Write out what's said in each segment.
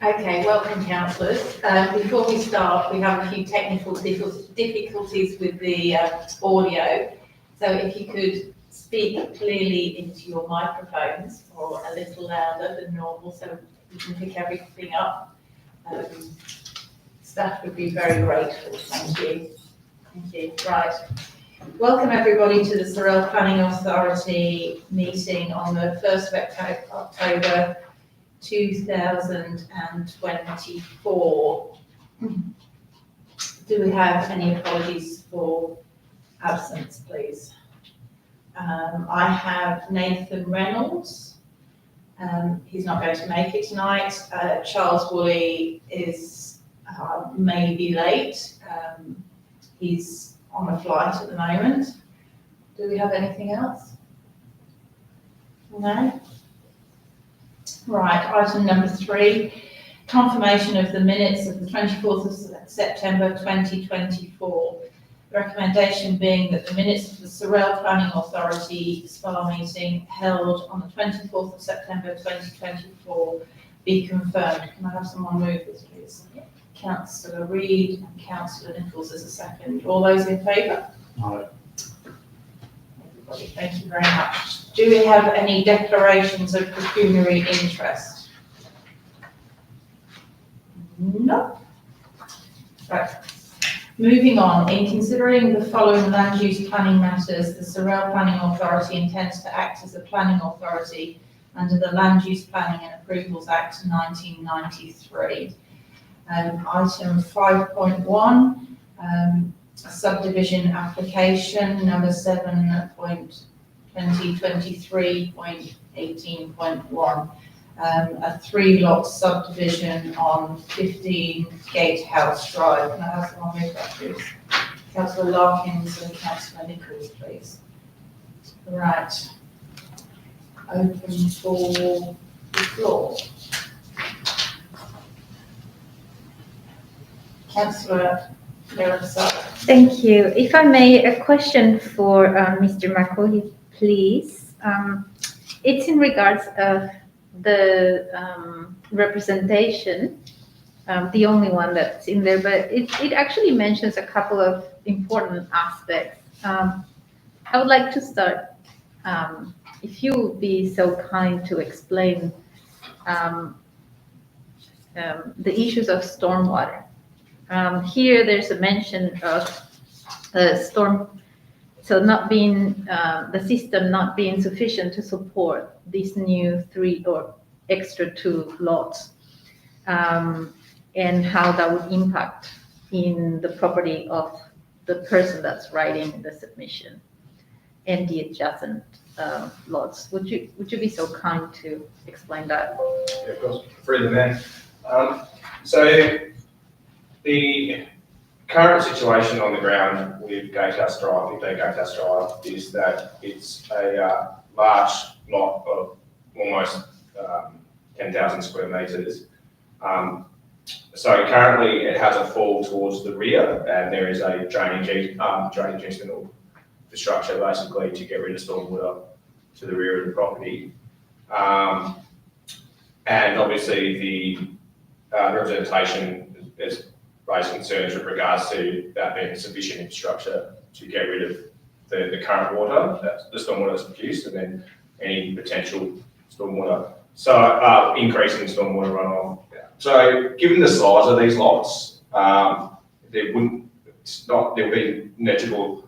Okay, welcome councillors. Before we start, we have a few technical difficulties with the audio. So if you could speak clearly into your microphones or a little louder than normal so we can pick everything up. Staff would be very grateful. Thank you. Thank you. Right. Welcome everybody to the Sorell Planning Authority meeting on the 1st of October 2024. Do we have any apologies for absence, please? I have Nathan Reynolds. He's not going to make it tonight. Charles Woolley is maybe late. He's on a flight at the moment. Do we have anything else? No? Right, item number 3, confirmation of the minutes of the 24th of September 2024. The recommendation being that the minutes of the Sorell Planning Authority SPA meeting held on the 24th of September 2024 be confirmed. Can I have someone move this, please? Councillor Reid and Councillor Nichols as a second. All those in favour? Aye. Everybody, thank you very much. Do we have any declarations of pecuniary interest? No. Right. Moving on, in considering the following land use planning matters, the Sorell Planning Authority intends to act as a planning authority under the Land Use Planning and Approvals Act 1993. Item 5.1, subdivision application number 7.2023.18.1, a 3-lot subdivision on 15 Gatehouse Drive. Can I have someone move that, please? Councillor Larkins and Councillor Nichols, please. Right. Open for the floor. Councillor Mirasala. Thank you. If I may, a question for Mr. McCaughey, please. It's in regards of the representation, the only one that's in there, but it actually mentions a couple of important aspects. I would like to start, if you would be so kind to explain the issues of stormwater. Here there's a mention of the system not being sufficient to support these new 3 or extra 2 lots, and how that would impact in the property of the person that's writing the submission and the adjacent lots. Would you be so kind to explain that? Yeah, of course. Through the man. So the current situation on the ground with Gatehouse Drive, 15 Gatehouse Drive, is that it's a large lot of almost 10,000 square metres. So currently it has a fall towards the rear, and there is a drainage easement or infrastructure basically to get rid of stormwater to the rear of the property. And obviously the representation is raised concerns with regards to that being sufficient infrastructure to get rid of the current water, the stormwater that's produced, and then any potential stormwater. So increasing stormwater runoff. So given the size of these lots, there will be negligible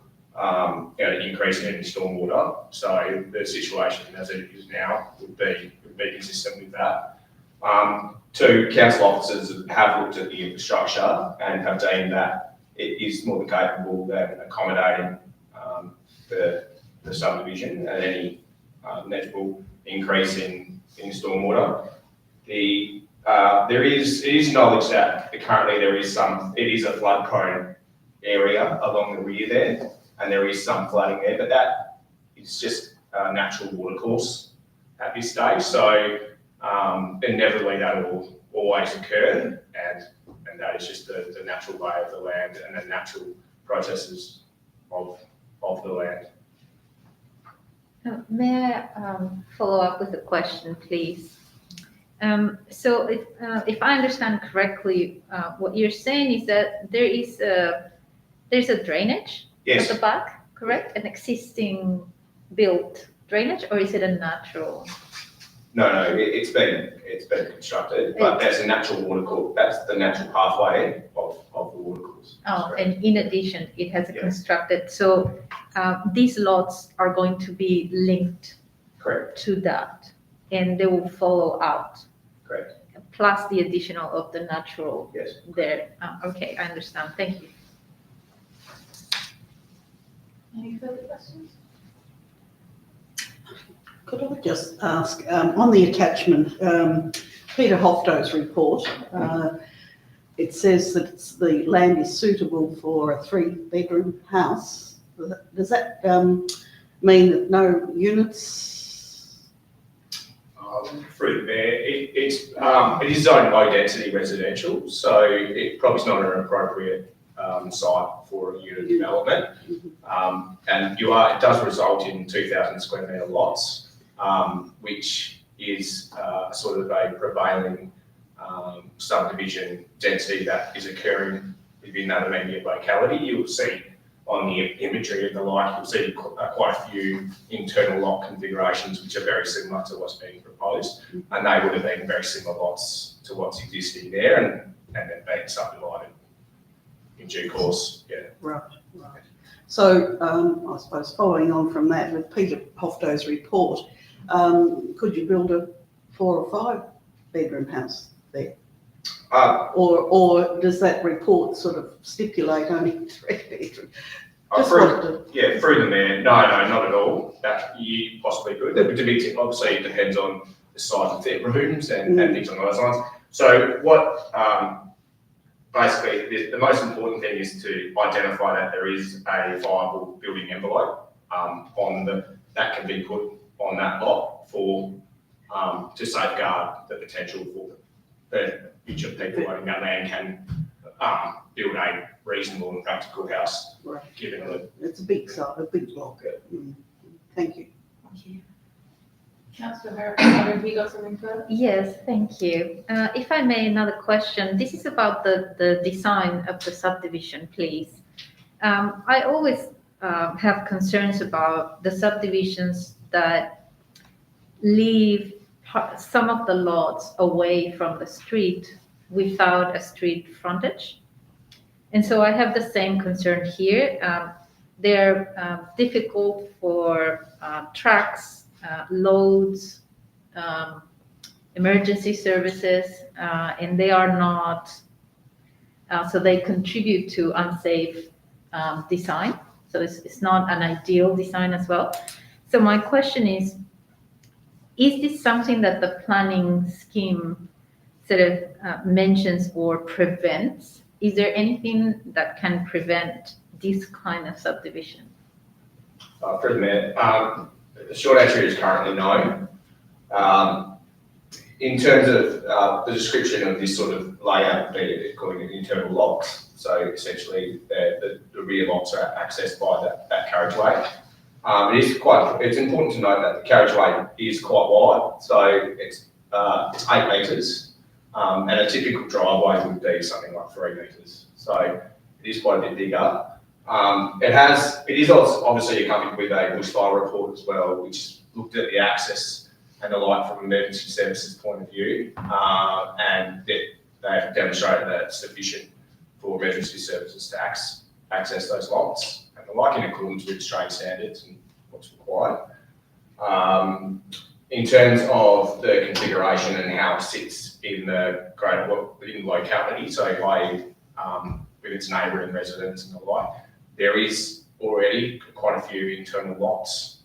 increase in any stormwater. So the situation as it is now would be consistent with that. 2 council officers have looked at the infrastructure and have deemed that it is more than capable of accommodating the subdivision and any negligible increase in stormwater. It is knowledge that currently it is a flood prone area along the rear there, and there is some flooding there, but that is just a natural water course at this stage. So inevitably that will always occur, and that is just the natural way of the land and the natural processes of the land. May I follow up with a question, please? So if I understand correctly, what you're saying is that there's a drainage Yes. at the back, correct? An existing built drainage, or is it a natural? No, it's been constructed, but there's a natural water course. That's the natural pathway of the water course. Oh, and in addition, it has a Yeah. constructed, so these lots are going to be linked Correct. to that, and they will follow out. Correct. Plus the additional of the natural Yes. there. Okay, I understand. Thank you. Any further questions? Could I just ask, on the attachment, Peter Hofto's report, it says that the land is suitable for a 3-bedroom house. Does that mean that no units? Through there, it is zoned low density residential, so it probably is not an appropriate site for a unit development. And it does result in 2,000 square metre lots, which is sort of a prevailing subdivision density that is occurring within that immediate locality. You'll see on the imagery and the like, you'll see quite a few internal lot configurations which are very similar to what's being proposed, and they would have been very similar lots to what's existing there, and then being subdivided in due course. Yeah. Right. So I suppose following on from that, with Peter Hofto's report, could you build a 4 or 5-bedroom house there? Or does that report sort of stipulate only 3 bedrooms? Through the mayor, no, not at all. That you possibly could. Obviously, it depends on the size of their rooms and things on those lines. So what basically the most important thing is to identify that there is a viable building envelope that can be put on that lot for to safeguard the potential for the future people owning that land can build a reasonable and practical house. Right. Given the It's a big site, a big block. Thank you. Thank you. Councillor Harrison, have you got something further? Yes, thank you. If I may, another question. This is about the design of the subdivision, please. I always have concerns about the subdivisions that leave some of the lots away from the street without a street frontage. And so I have the same concern here. They're difficult for trucks, loads, emergency services, and they are not, so they contribute to unsafe design. So it's not an ideal design as well. So my question is this something that the planning scheme sort of mentions or prevents? Is there anything that can prevent this kind of subdivision? Through the mayor, the short answer is currently no. In terms of the description of this sort of layout, they're calling it internal lots. So essentially, the rear lots are accessed by that carriageway. It's important to note that the carriageway is quite wide, so it's 8 metres, and a typical driveway would be something like 3 metres. So it is quite a bit bigger. It is obviously accompanied with a bushfire report as well, which looked at the access and the like from emergency services point of view, and they have demonstrated that it's sufficient for emergency services to access those lots and the like in accordance with Australian standards and what's required. In terms of the configuration and how it sits in the within the locality, so with its neighbouring residents and the like, there is already quite a few internal lots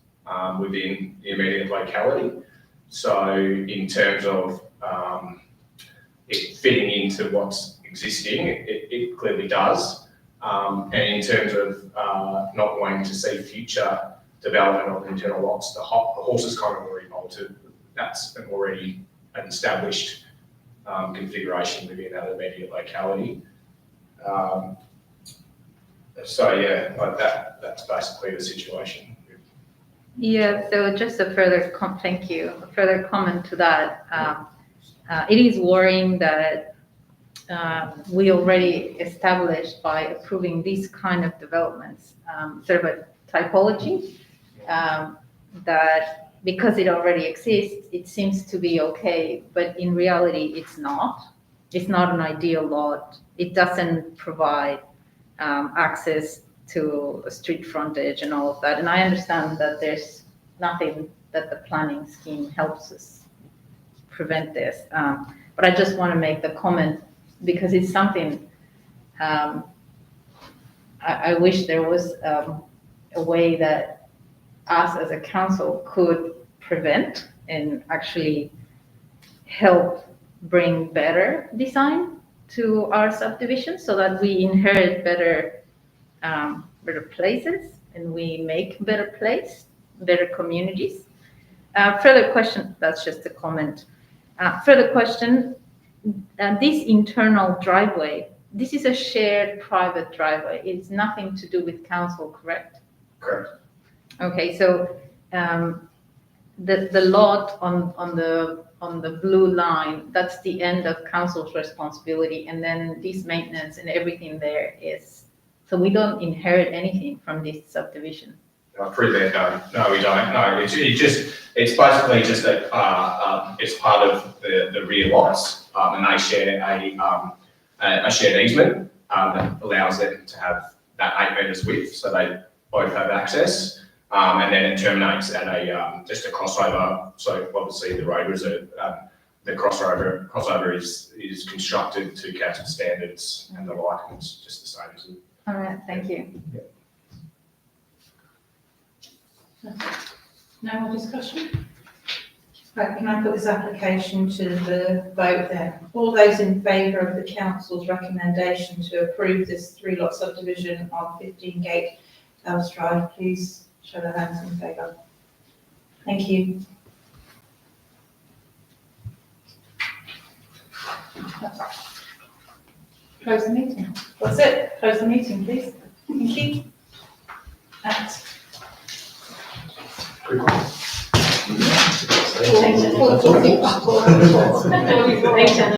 within the immediate locality. So in terms of it fitting into what's existing, it clearly does. And in terms of not wanting to see future development of internal lots, the horses kind of already bolted. That's already an established configuration within that immediate locality. So yeah, like that's basically the situation. Yeah, so just a further thank you. A further comment to that. It is worrying that we already established by approving these kind of developments, sort of a typology, that because it already exists, it seems to be okay, but in reality, it's not. It's not an ideal lot. It doesn't provide access to a street frontage and all of that. And I understand that there's nothing that the planning scheme helps us prevent this. But I just want to make the comment because it's something I wish there was a way that us as a council could prevent and actually help bring better design to our subdivision so that we inherit better places and we make better communities. Further question, that's just a comment. Further question, this internal driveway, this is a shared private driveway. It's nothing to do with council, correct? Correct. Okay, so the lot on the blue line, that's the end of council's responsibility, and then this maintenance and everything there is, so we don't inherit anything from this subdivision. Prevent, no, we don't. No, it's basically just it's part of the rear lots, and they share a shared easement that allows them to have that 8 metres width, so they both have access, and then it terminates at just a crossover. So obviously the road reserve, the crossover is constructed to council standards and the like, and it's just the same as it. All right, thank you. Yeah. No more discussion? Right, can I put this application to the vote then? All those in favour of the council's recommendation to approve this 3-lot subdivision on 15 Gate Ellis Drive, please show their hands in favour. Thank you. Close the meeting. That's it. Close the meeting, please. Thank you. At Quick one.